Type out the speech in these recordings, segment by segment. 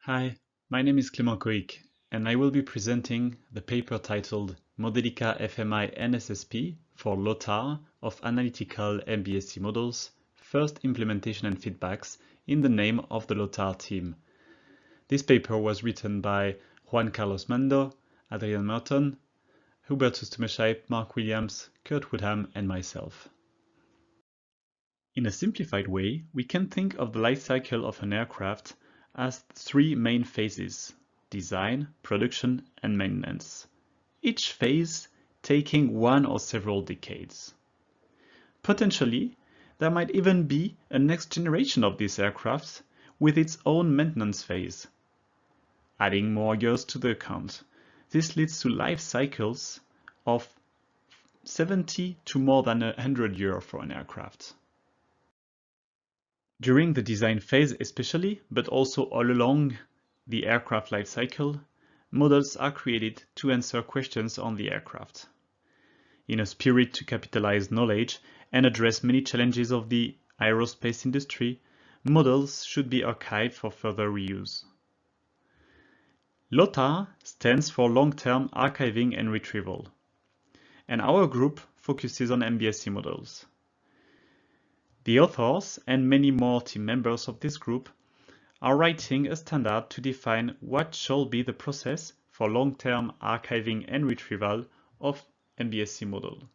Hi, my name is Clément Coic, and I will be presenting the paper titled Modelica FMI and SSP for LOTAR of Analytical MBSE Models, First Implementation and Feedbacks in the name of the LOTAR team. This paper was written by Juan Carlos Mando, Adrian Merton, Hubertus Tumesheip, Mark Williams, Kurt Woodham, and myself. In a simplified way, we can think of the life cycle of an aircraft as three main phases: design, production, and maintenance, each phase taking one or several decades. Potentially, there might even be a next generation of these aircrafts with its own maintenance phase. Adding more years to the account, this leads to life cycles of 70 to more than 100 years for an aircraft. During the design phase especially, but also all along the aircraft life cycle, models are created to answer questions on the aircraft. In a spirit to capitalize knowledge and address many challenges of the aerospace industry, models should be archived for further reuse. LOTAR stands for Long-Term Archiving and Retrieval, and our group focuses on MBSE models. The authors and many more team members of this group are writing a standard to define what shall be the process for long-term archiving and retrieval of MBSE model.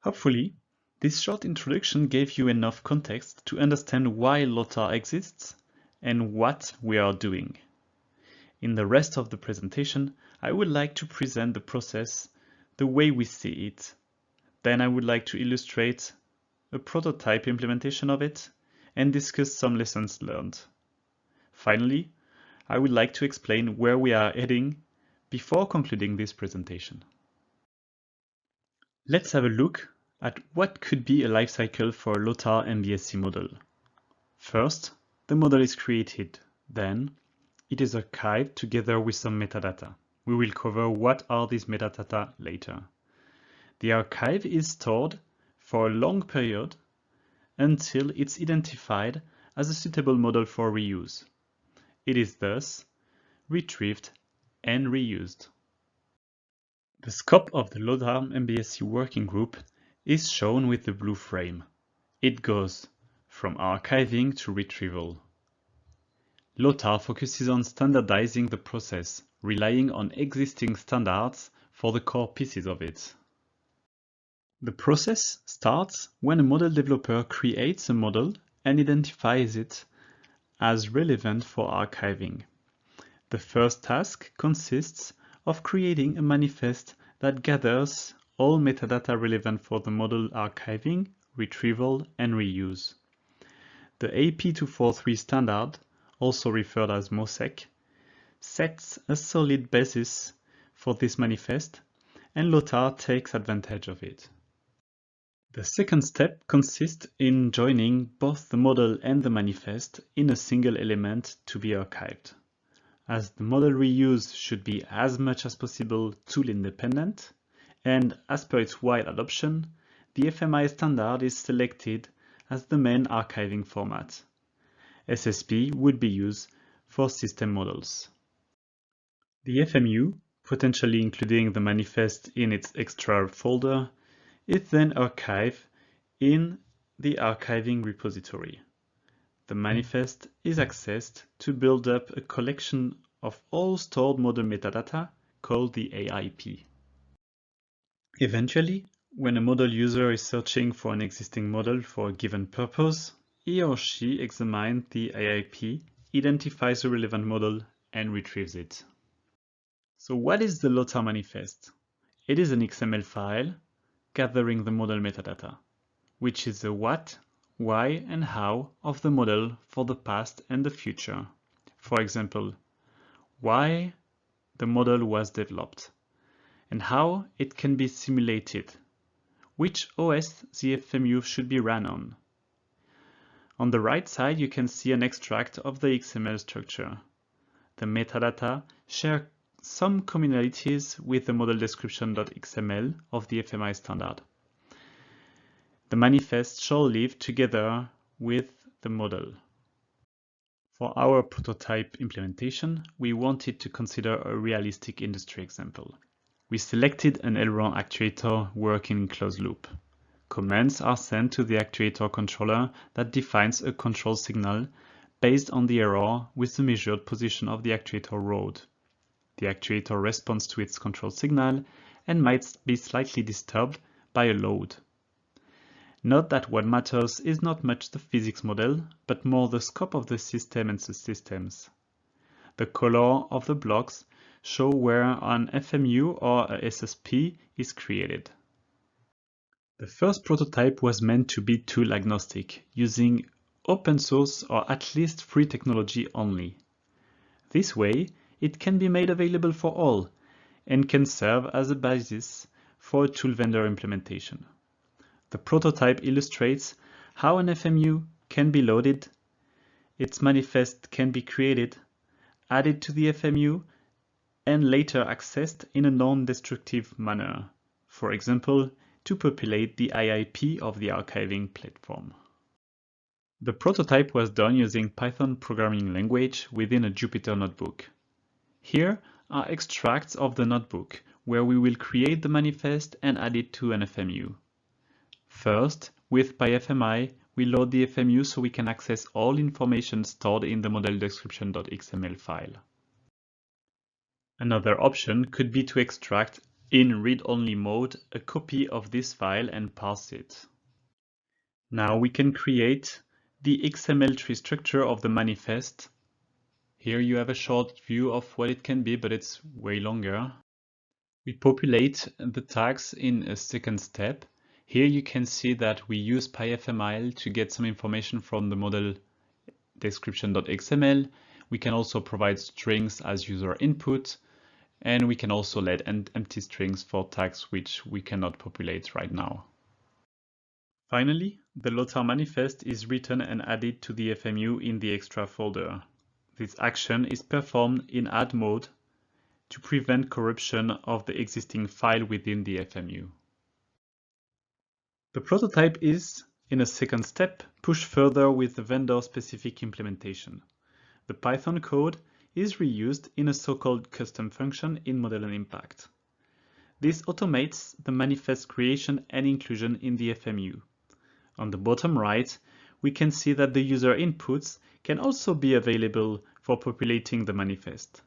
Hopefully, this short introduction gave you enough context to understand why LOTAR exists and what we are doing. In the rest of the presentation, I would like to present the process the way we see it. Then I would like to illustrate a prototype implementation of it, and discuss some lessons learned. Finally, I would like to explain where we are heading before concluding this presentation. Let's have a look at what could be a lifecycle for a LOTAR MBSE model. First, the model is created. Then, it is archived together with some metadata. We will cover what are these metadata later. The archive is stored for a long period until it's identified as a suitable model for reuse. It is thus retrieved and reused. The scope of the LOTAR MBSE working group is shown with the blue frame. It goes from archiving to retrieval. LOTAR focuses on standardizing the process, relying on existing standards for the core pieces of it. The process starts when a model developer creates a model and identifies it as relevant for archiving. The first task consists of creating a manifest that gathers all metadata relevant for the model archiving, retrieval, and reuse. The AP243 standard, also referred as MoSSEC, sets a solid basis for this manifest, and LOTAR takes advantage of it. The second step consists in joining both the model and the manifest in a single element to be archived. As the model reuse should be as much as possible tool independent, and as per its wide adoption, the FMI standard is selected as the main archiving format. SSP would be used for system models. The FMU, potentially including the manifest in its extra folder, is then archived in the archiving repository. The manifest is accessed to build up a collection of all stored model metadata called the AIP. Eventually, when a model user is searching for an existing model for a given purpose, he or she examines the AIP, identifies the relevant model, and retrieves it. So what is the LOTAR manifest? It is an XML file gathering the model metadata, which is the what, why, and how of the model for the past and the future. For example, why the model was developed, and how it can be simulated, which OS the FMU should be run on. On the right side, you can see an extract of the XML structure. The metadata share some commonalities with the model description.xml of the FMI standard. The manifest shall live together with the model. For our prototype implementation, we wanted to consider a realistic industry example. We selected an aileron actuator working in closed loop. Commands are sent to the actuator controller that defines a control signal based on the error with the measured position of the actuator rod. The actuator responds to its control signal and might be slightly disturbed by a load. Note that what matters is not much the physics model, but more the scope of the system and subsystems. The color of the blocks show where an FMU or a SSP is created. The first prototype was meant to be tool agnostic, using open source or at least free technology only. This way, it can be made available for all and can serve as a basis for a tool vendor implementation. The prototype illustrates how an FMU can be loaded, its manifest can be created, added to the FMU, and later accessed in a non-destructive manner, for example, to populate the IIP of the archiving platform. The prototype was done using Python programming language within a Jupyter notebook. Here are extracts of the notebook, where we will create the manifest and add it to an FMU. First, with PyFMI, we load the FMU so we can access all information stored in the model description.xml file. Another option could be to extract, in read-only mode, a copy of this file and parse it. Now we can create the XML tree structure of the manifest. Here you have a short view of what it can be, but it's way longer. We populate the tags in a second step. Here you can see that we use PyFMI to get some information from the model description.xml. We can also provide strings as user input, and we can also let empty strings for tags which we cannot populate right now. Finally, the LOTAR manifest is written and added to the FMU in the extra folder. This action is performed in add mode to prevent corruption of the existing file within the FMU. The prototype is, in a second step, pushed further with the vendor-specific implementation. The Python code is reused in a so-called custom function in Modelon Impact. This automates the manifest creation and inclusion in the FMU. On the bottom right, we can see that the user inputs can also be available for populating the manifest.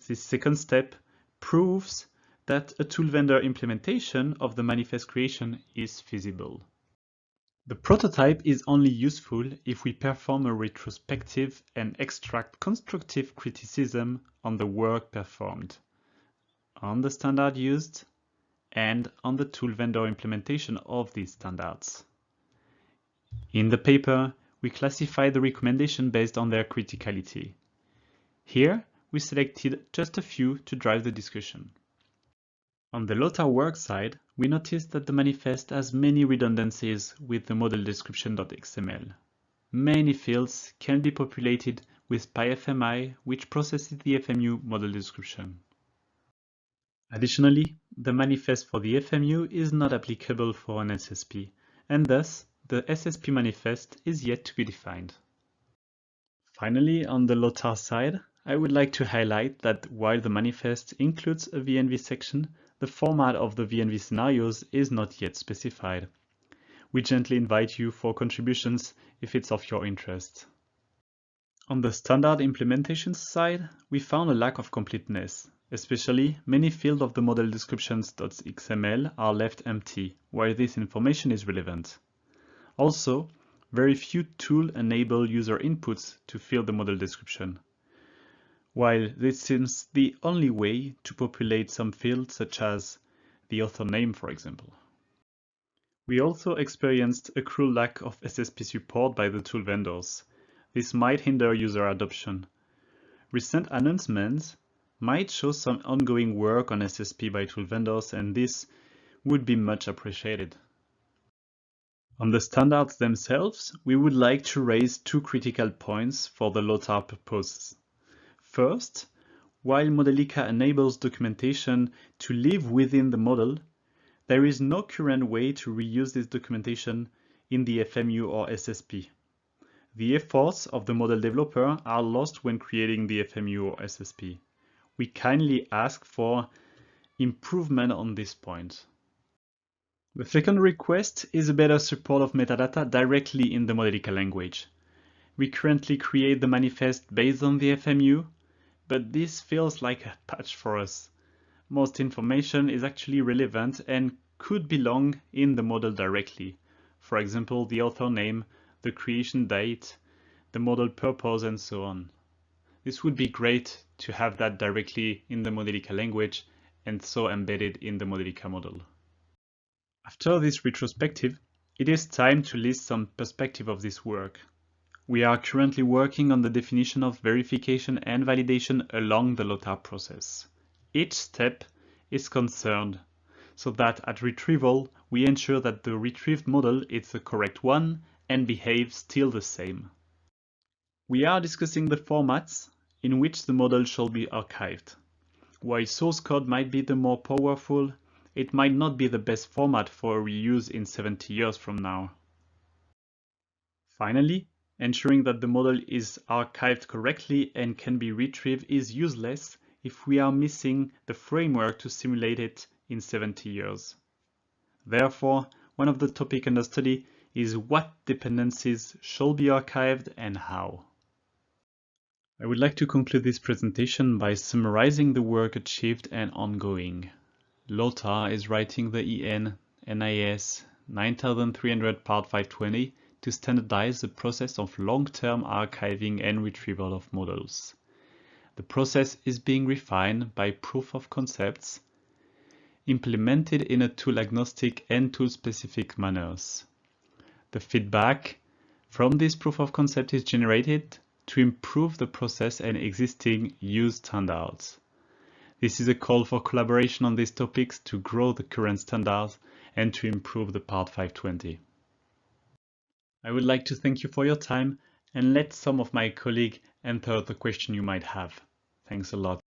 This second step proves that a tool vendor implementation of the manifest creation is feasible. The prototype is only useful if we perform a retrospective and extract constructive criticism on the work performed, on the standard used, and on the tool vendor implementation of these standards. In the paper, we classify the recommendation based on their criticality. Here, we selected just a few to drive the discussion. On the LOTAR work side, we noticed that the manifest has many redundancies with the model description.xml. Many fields can be populated with PyFMI, which processes the FMU model description. Additionally, the manifest for the FMU is not applicable for an SSP, and thus the SSP manifest is yet to be defined. Finally, on the LOTAR side, I would like to highlight that while the manifest includes a VNV section, the format of the VNV scenarios is not yet specified. We gently invite you for contributions if it's of your interest. On the standard implementation side, we found a lack of completeness. Especially, many fields of the model descriptions.xml are left empty, while this information is relevant. Also, very few tools enable user inputs to fill the model description, while this seems the only way to populate some fields such as the author name, for example. We also experienced a cruel lack of SSP support by the tool vendors. This might hinder user adoption. Recent announcements might show some ongoing work on SSP by tool vendors, and this would be much appreciated. On the standards themselves, we would like to raise two critical points for the LOTAR purposes. First, while Modelica enables documentation to live within the model, there is no current way to reuse this documentation in the FMU or SSP. The efforts of the model developer are lost when creating the FMU or SSP. We kindly ask for improvement on this point. The second request is a better support of metadata directly in the Modelica language. We currently create the manifest based on the FMU, but this feels like a patch for us. Most information is actually relevant and could belong in the model directly. For example, the author name, the creation date, the model purpose, and so on. This would be great to have that directly in the Modelica language and so embedded in the Modelica model. After this retrospective, it is time to list some perspective of this work. We are currently working on the definition of verification and validation along the LOTAR process. Each step is concerned so that at retrieval, we ensure that the retrieved model is the correct one and behaves still the same. We are discussing the formats in which the model shall be archived. While source code might be the more powerful, it might not be the best format for reuse in 70 years from now. Finally, ensuring that the model is archived correctly and can be retrieved is useless if we are missing the framework to simulate it in 70 years. Therefore, one of the topics under study is what dependencies shall be archived and how. I would like to conclude this presentation by summarizing the work achieved and ongoing. LOTAR is writing the EN NIS 9300 Part 520 to standardize the process of long-term archiving and retrieval of models. The process is being refined by proof of concepts, implemented in a tool-agnostic and tool-specific manners. The feedback from this proof of concept is generated to improve the process and existing use standards. This is a call for collaboration on these topics to grow the current standards and to improve the Part 520. I would like to thank you for your time and let some of my colleagues answer the question you might have. Thanks a lot.